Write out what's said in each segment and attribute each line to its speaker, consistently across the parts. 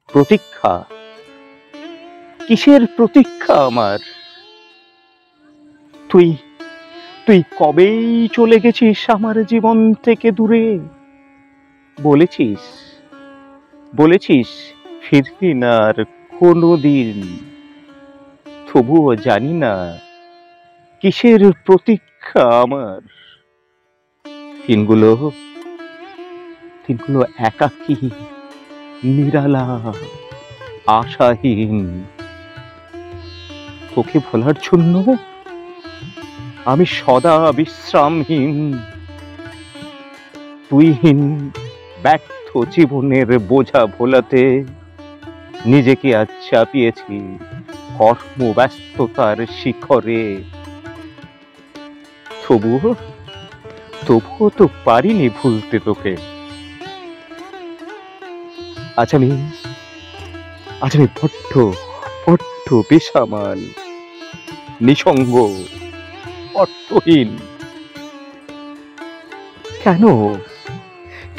Speaker 1: প্রতীক্ষা, কিসের প্রতীক্ষা আমার? তুই তুই কবেই চলে গেছিস আমার জীবন থেকে দূরে। বলেছিস বলেছিস ফিরবি না আর কোনোদিন। তবুও জানি না কিসের প্রতীক্ষা আমার। দিনগুলো দিনগুলো একাকী, নিরালা, আশাহীন। তোকে ভোলার জন্য আমি সদা বিশ্রামহীন। তুইহীন ব্যর্থ জীবনের বোঝা ভোলাতে নিজেকে আজ চাপিয়েছি কর্মব্যস্ততার শিখরে। তবুও তবুও তো পারিনি ভুলতে তোকে। আজ আমি বড্ড বড্ড বেসামাল, নিঃসঙ্গ, অর্থহীন। কেন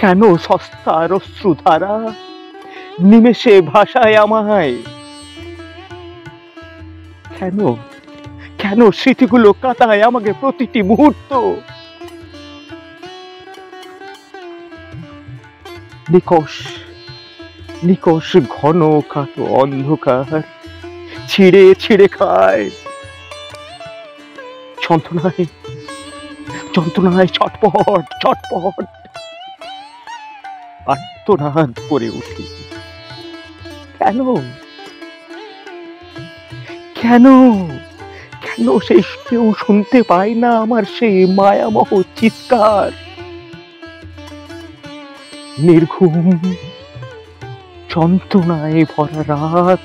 Speaker 1: কেন সস্তার অশ্রুধারা নিমেষে ভাষায় আমায়? কেন কেন স্মৃতিগুলো কাটায় আমাকে প্রতিটি মুহূর্ত? নিকষ নিকষ ঘন কাটো অন্ধকার ছিঁড়ে ছিঁড়ে খায়। যন্ত্রণায় যন্ত্রণায় ছটপট ছটপট আর্তনাদ করে উঠি। কেন কেন কেন সেই কেউ শুনতে পায় না আমার সেই মায়ামহ চিৎকার? নির্ঘুম যন্ত্রণায় ভরা রাত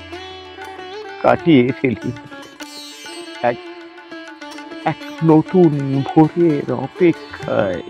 Speaker 1: কাটিয়ে ফেলি এক এক নতুন ভোরের অপেক্ষায়।